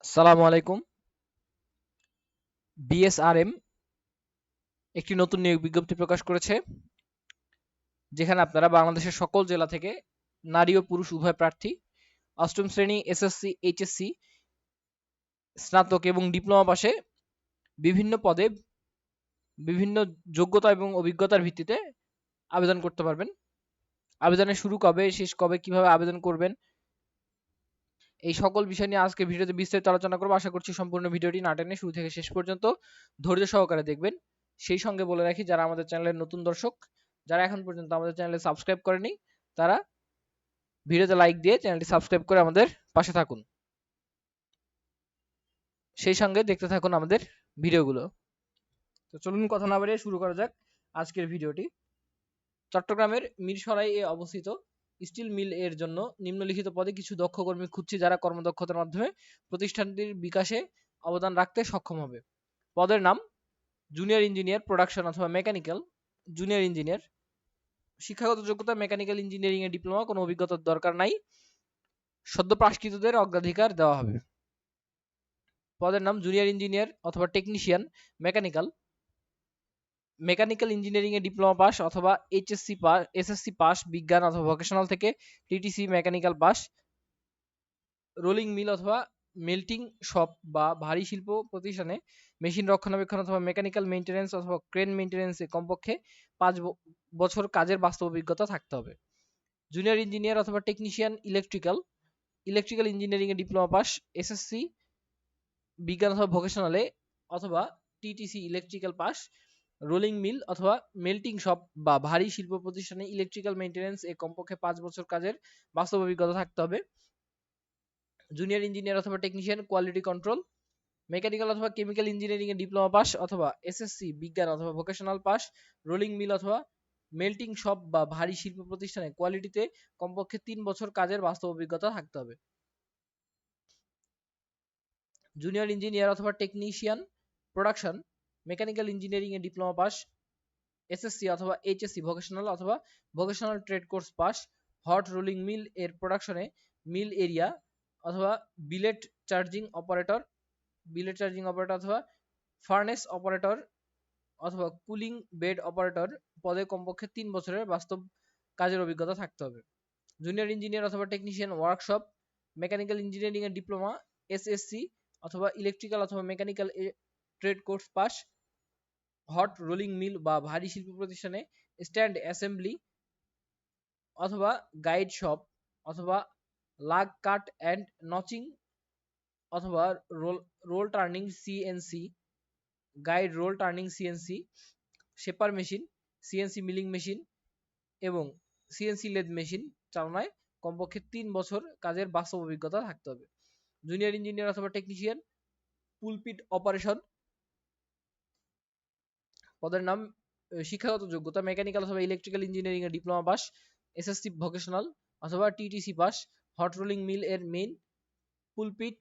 আসসালামু আলাইকুম। বিএসআরএম একটি নতুন নিয়োগ বিজ্ঞপ্তি প্রকাশ করেছে, যেখানে আপনারা বাংলাদেশের সকল জেলা থেকে নারী ও পুরুষ উভয় প্রার্থী অষ্টম শ্রেণী, এসএসসি, এইচএসসি, স্নাতক এবং ডিপ্লোমা পাশে বিভিন্ন পদে বিভিন্ন যোগ্যতা এবং অভিজ্ঞতার ভিত্তিতে আবেদন করতে পারবেন। আবেদনের শুরু কবে, শেষ কবে, কিভাবে আবেদন করবেন, এই সকল বিষয় নিয়ে আজকে ভিডিওতে বিস্তারিত আলোচনা করব। আশা করছি সম্পূর্ণ ভিডিওটি না টেনে শুরু থেকে শেষ পর্যন্ত ধৈর্য সহকারে দেখবেন। সেই সঙ্গে বলে রাখি, যারা আমাদের চ্যানেলের নতুন দর্শক, যারা এখন পর্যন্ত আমাদের চ্যানেলে সাবস্ক্রাইব করেনি, তারা ভিডিওতে লাইক দিয়ে চ্যানেলটি সাবস্ক্রাইব করে আমাদের পাশে থাকুন। সেই সঙ্গে দেখতে থাকুন আমাদের ভিডিওগুলো। তো চলুন কথা না বাড়িয়ে শুরু করা যাক আজকের ভিডিওটি। চট্টগ্রামের মিরসরাই এ অবস্থিত স্টিল মিল এর জন্য নিম্নলিখিত পদে কিছু দক্ষ কর্মী খুঁজছি, যারা কর্মদক্ষতার মাধ্যমে প্রতিষ্ঠানটির বিকাশে অবদান রাখতে সক্ষম হবে। পদের নাম জুনিয়র ইঞ্জিনিয়ার প্রোডাকশন অথবা মেকানিক্যাল জুনিয়র ইঞ্জিনিয়ার। শিক্ষাগত যোগ্যতা মেকানিক্যাল ইঞ্জিনিয়ারিং এ ডিপ্লোমা, কোনো অভিজ্ঞতার দরকার নাই। সদ্য পাশকৃতদের অগ্রাধিকার দেওয়া হবে। পদের নাম জুনিয়র ইঞ্জিনিয়ার অথবা টেকনিশিয়ান মেকানিক্যাল। মেকানিক্যাল ইঞ্জিনিয়ারিং এ ডিপ্লোমা পাস অথবা এইচএসসি পাস, এসএসসি পাস বিজ্ঞান অথবা ভোকেশনাল থেকে, TTC mechanical pass. Rolling mill অথবা মেল্টিং শপ বা ভারী শিল্প প্রতিষ্ঠানে মেশিন রক্ষণাবেক্ষণ অথবা মেকানিক্যাল মেইনটেনেন্স অথবা ক্রেন মেইনটেনেন্সে কমপক্ষে 5 বছর কাজের বাস্তব অভিজ্ঞতা থাকতে হবে। জুনিয়র ইঞ্জিনিয়ার অথবা টেকনিশিয়ান ইলেকট্রিক্যাল, ইলেকট্রিক্যাল ইঞ্জিনিয়ারিং এ ডিপ্লোমা পাস, এসএসসি বিজ্ঞান অথবা ভোকেশনালে অথবা TTC electrical pass. Rolling mill অথবা মেল্টিং শপ বা ভারী শিল্প প্রতিষ্ঠানে ইলেকট্রিক্যাল মেইনটেনেন্স এ কমপক্ষে 5 বছর কাজের বাস্তব অভিজ্ঞতা থাকতে হবে। জুনিয়র ইঞ্জিনিয়ার অথবা টেকনিশিয়ান কোয়ালিটি কন্ট্রোল, মেকানিক্যাল অথবা কেমিক্যাল ইঞ্জিনিয়ারিং এ ডিপ্লোমা পাস অথবা এসএসসি বিজ্ঞান অথবা ভোকেশনাল পাস। রোলিং মিল অথবা মেল্টিং শপ বা ভারী শিল্প প্রতিষ্ঠানে কোয়ালিটিতে কমপক্ষে 3 বছর কাজের বাস্তব অভিজ্ঞতা থাকতে হবে। জুনিয়র ইঞ্জিনিয়ার অথবা টেকনিশিয়ান প্রোডাকশন, মেকানিক্যাল ইঞ্জিনিয়ারিং এ ডিপ্লোমা পাস, এসএসসি অথবা এইচএসসি ভোকেশনাল অথবা vocational trade course pass. Hot rolling mill এর প্রোডাকশনে মিল এরিয়া অথবা billet charging operator, billet charging operator অথবা ফার্নেস অপারেটর অথবা কুলিং বেড অপারেটর পদে কমপক্ষে 3 বছরের বাস্তব কাজের অভিজ্ঞতা থাকতে হবে। জুনিয়র ইঞ্জিনিয়ার অথবা টেকনিশিয়ান ওয়ার্কশপ, মেকানিক্যাল ইঞ্জিনিয়ারিং এর ডিপ্লোমা, এসএসসি অথবা ইলেকট্রিক্যাল অথবা mechanical trade course pass. Hot rolling mill বা ভারী শিল্প প্রতিষ্ঠানে স্ট্যান্ড অ্যাসেম্বলি অথবা গাইড শপ অথবা লাগ কাট অ্যান্ড নচিং অথবা roll roll turning CNC, guide roll turning CNC, shaper machine, CNC milling machine এবং সিএনসি লেদ মেশিন চালনায় কমপক্ষে 3 বছর কাজের বাস্তব অভিজ্ঞতা থাকতে হবে। জুনিয়র ইঞ্জিনিয়ার অথবা টেকনিশিয়ান পুলপিট অপারেশন। পদের নাম শিক্ষাগত যোগ্যতা মেকানিক্যাল অথবা ইলেকট্রিক্যাল ইঞ্জিনিয়ারিং এর ডিপ্লোমা পাস, এসএসসি ভোকেশনাল অথবা TTC pass. Hot rolling mill এর মেইন পুলপিট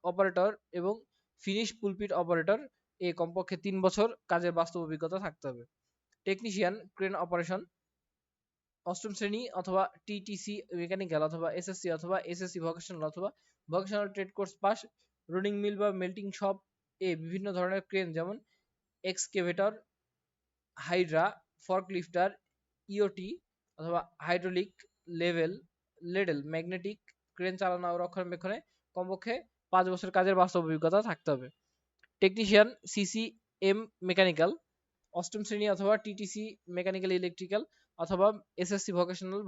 অপারেটর এবং ফিনিশ পুলপিট অপারেটর এ কমপক্ষে 3 বছর কাজের বাস্তব অভিজ্ঞতা থাকতে হবে। টেকনিশিয়ান ক্রেন অপারেশন, অষ্টম শ্রেণী অথবা টিটিসি মেকানিক্যাল অথবা এসএসসি অথবা এসএসসি ভোকেশনাল অথবা vocational trade course pass. Rolling mill বা মেল্টিং শপ এ বিভিন্ন ধরনের ক্রেন যেমন এক্সকেভেটর, হাইড্রা, ফর্কলিফটার, ইওটি অথবা হাইড্রোলিক, লেভেল, লেডেল, ম্যাগনেটিক ক্রেন চালানো ও রক্ষণাবেক্ষণে কমপক্ষে 5 বছর কাজের বাস্তব অভিজ্ঞতা থাকতে হবে। টেকনিশিয়ান সিসিএম মেকানিক্যাল, অষ্টম শ্রেণী অথবা টিটিসি মেকানিক্যাল ইলেকট্রিক্যাল অথবা SSC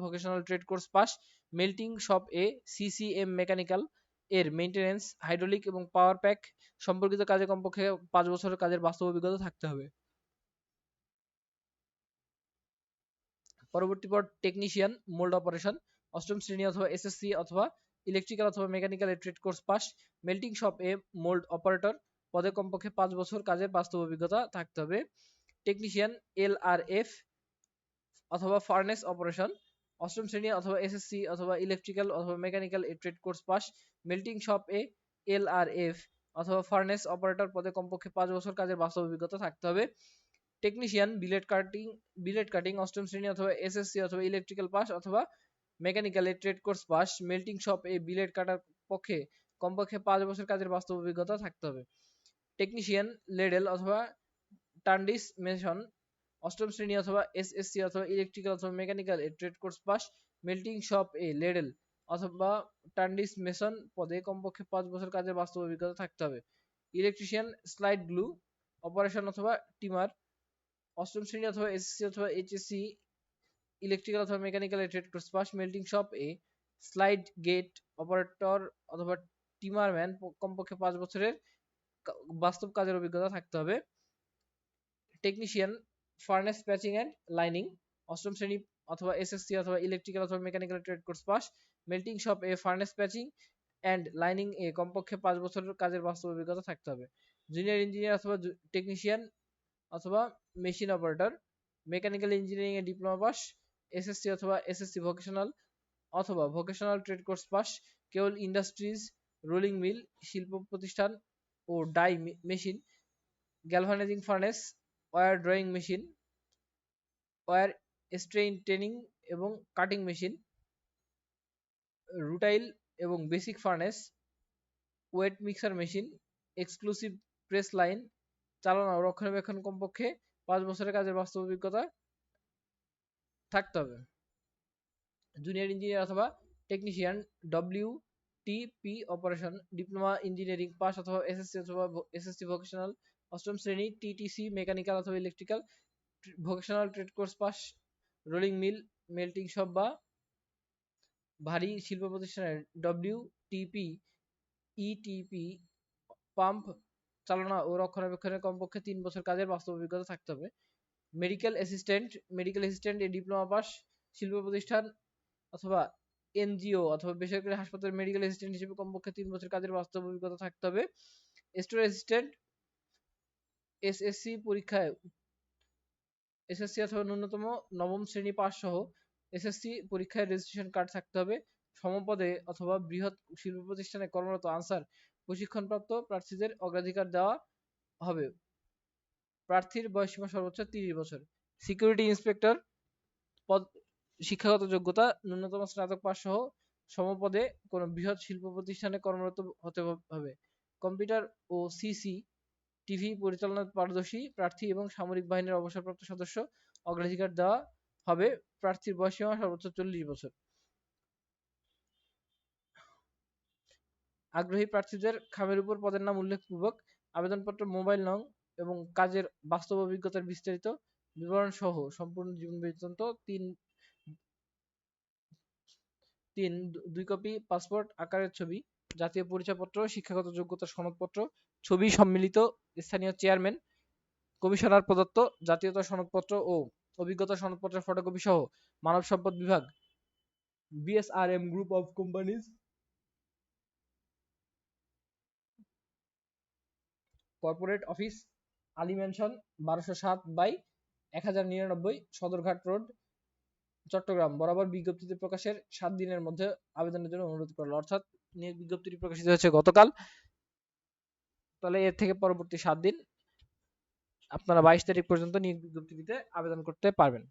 vocational trade course pass. Melting shop এ সিসিএম মেকানিক্যাল এর মেইনটেনেন্স, হাইড্রোলিক এবং পাওয়ার প্যাক সম্পর্কিত কাজে কমপক্ষে 5 বছরের কাজের বাস্তব অভিজ্ঞতা থাকতে হবে। পরবর্তী পদ টেকনিশিয়ান মোল্ড অপারেশন, অষ্টম শ্রেণী অথবা এসএসসি অথবা ইলেকট্রিক্যাল অথবা mechanical trade course pass. Melting shop এ মোল্ড অপারেটর পদে কমপক্ষে 5 বছর কাজের বাস্তব অভিজ্ঞতা থাকতে হবে। টেকনিশিয়ান এলআরএফ অথবা ফার্নেস অপারেশন, অষ্টম শ্রেণী অথবা এসএসসি অথবা ইলেকট্রিক্যাল অথবা mechanical trade course pass. Melting shop এ এলআরএফ অথবা ফার্নেস অপারেটর পদে কমপক্ষে 5 বছর কাজের বাস্তব অভিজ্ঞতা থাকতে হবে। টেকনিশিয়ান বিলেট কাটিং, অষ্টম শ্রেণী অথবা এসএসসি অথবা ইলেকট্রিক্যাল পাস অথবা mechanical trade course pass. Melting shop এ বিলেট কাটার পক্ষে কমপক্ষে 5 বছর কাজের বাস্তব অভিজ্ঞতা থাকতে হবে। টেকনিশিয়ান লেডেল অথবা টান্ডিস মেশন 8ম শ্রেণী অথবা এসএসসি অথবা ইলেকট্রিক্যাল অথবা মেকানিক্যাল এর trade course pass. Melting shop এ লেডেল অথবা টান্ডিস মেশন পদে কমপক্ষে 5 বছর কাজের বাস্তব অভিজ্ঞতা থাকতে হবে। ইলেকট্রিশিয়ান স্লাইড গ্লু অপারেশন অথবা টিমার 8ম শ্রেণী অথবা এসএসসি অথবা এইচএসসি ইলেকট্রিক্যাল অথবা মেকানিক্যাল এর trade course pass. Melting shop এ স্লাইড গেট অপারেটর অথবা টিমারম্যান কমপক্ষে 5 বছরের বাস্তব কাজের অভিজ্ঞতা থাকতে হবে। Technician furnace patching and lining 8ম শ্রেণী অথবা এসএসসি অথবা ইলেকট্রিক্যাল অথবা mechanical trade course pass. Melting shop এ ফার্নেস প্যাচিং অ্যান্ড লাইনিং এ কমপক্ষে 5 বছরের কাজের বাস্তব অভিজ্ঞতা থাকতে হবে। জুনিয়র ইঞ্জিনিয়ার অথবা টেকনিশিয়ান অথবা মেশিন অপারেটর মেকানিক্যাল ইঞ্জিনিয়ারিং এ ডিপ্লোমা পাস। এসএসসি অথবা এসএসসি ভোকেশনাল অথবা vocational trade course pass. Cable industries rolling mill শিল্প প্রতিষ্ঠান ও die machine galvanizing furnace wire drawing machine wire straightening এবং কাটিং মেশিন রুটাইল এবং basic furnace wet mixer machine exclusive press line চালনা ও রক্ষণাবেক্ষণ কমপক্ষে 5 বছরের কাজের বাস্তব অভিজ্ঞতা থাকতে হবে। জুনিয়র ইঞ্জিনিয়ার অথবা technician WTP operation diploma engineering pass অথবা এসএসসি অথবা এসএসসি ভোকেশনাল 8ম শ্রেণী টিটিসি মেকানিক্যাল অথবা electrical vocational trade course pass. Rolling mill melting shop বা ভারী শিল্প প্রতিষ্ঠানের ডব্লিউটিপি ইটিপি পাম্প চালনা ও রক্ষণাবেক্ষণের কমপক্ষে 3 বছর কাজের বাস্তব অভিজ্ঞতা থাকতে হবে। মেডিকেল অ্যাসিস্ট্যান্ট এ ডিপ্লোমা পাস শিল্প প্রতিষ্ঠান অথবা এনজিও অথবা বেসরকারি হাসপাতালের মেডিকেল অ্যাসিস্ট্যান্ট হিসেবে কমপক্ষে 3 বছর কাজের বাস্তব অভিজ্ঞতা থাকতে হবে। স্টোর অ্যাসিস্ট্যান্ট এসএসসি পরীক্ষায় এসএসসি অথবা ন্যূনতম 9ম শ্রেণী পাস সহ এসএসসি পরীক্ষায় রেজিস্ট্রেশন কার্ড থাকতে হবে। সমপদে অথবা বৃহৎ শিল্প প্রতিষ্ঠানে কর্মরত আনসার প্রশিক্ষণপ্রাপ্ত প্রার্থীদের অগ্রাধিকার দেওয়া হবে। প্রার্থীর বয়সসীমা সর্বোচ্চ 30 বছর। সিকিউরিটি ইন্সপেক্টর পদ শিক্ষাগত যোগ্যতা ন্যূনতম স্নাতক পাস সহ সমপদে কোনো বৃহৎ শিল্প প্রতিষ্ঠানে কর্মরত হতে হবে। কম্পিউটার ও সিসি টিভি পরিচালনার পারদর্শী প্রার্থী এবং সামরিক বাহিনীর অবসরপ্রাপ্ত সদস্য অগ্রাধিকার দেওয়া হবে। প্রার্থীর বয়সসীমা সর্বোচ্চ 40 বছর। আগ্রহী প্রার্থীদের খামের উপর পদের নাম উল্লেখপূর্বক আবেদনপত্র, মোবাইল নং এবং কাজের বাস্তব অভিজ্ঞতার বিস্তারিত বিবরণ সহ সম্পূর্ণ জীবন বৃত্তান্ত 2 কপি পাসপোর্ট আকারের ছবি, জাতীয় পরিচয়পত্র, শিক্ষাগত যোগ্যতার সনদপত্র, ছবি সম্মিলিত স্থানীয় চেয়ারম্যান কমিশনার প্রদত্ত জাতীয়তা সনদপত্র ও অভিজ্ঞতা সনদপত্রের ফটোকপি সহ মানব সম্পদ বিভাগ BSRM group of companies corporate office Ali mansion 1207/1099 Sadarghat road Chittagong বরাবর বিজ্ঞপ্তিতে প্রকাশের 7 দিনের মধ্যে আবেদনের জন্য অনুরোধ করল। অর্থাৎ নিয়োগ বিজ্ঞপ্তিটি প্রকাশিত হয়েছে গতকাল, তাহলে এর থেকে পরবর্তী 7 দিন আপনারা 22 তারিখ পর্যন্ত নিয়োগ বিজ্ঞপ্তিতে আবেদন করতে পারবেন।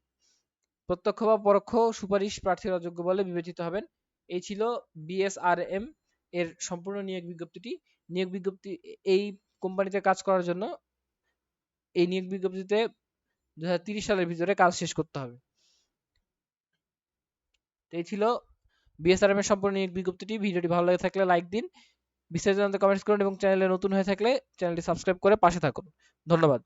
প্রত্যক্ষ বা পরোক্ষ সুপারিশ প্রার্থীর অযোগ্য বলে বিবেচিত হবেন। এই ছিল বিএসআরএম এর সম্পূর্ণ নিয়োগ বিজ্ঞপ্তিটি। নিয়োগ বিজ্ঞপ্তি এই কোম্পানিতে কাজ করার জন্য এই নিয়োগ বিজ্ঞপ্তিতে 2030 সালের ভিতরে কাজ শেষ করতে হবে। এই ছিল বিএসআরএম এর সম্পূর্ণ নিয়োগ বিজ্ঞপ্তিটি। ভিডিওটি ভালো লাগে থাকলে লাইক দিন, বিস্তারিত জানতে কমেন্টস করুন এবং চ্যানেলে নতুন হয়ে থাকলে চ্যানেলটি সাবস্ক্রাইব করে পাশে থাকুন। ধন্যবাদ।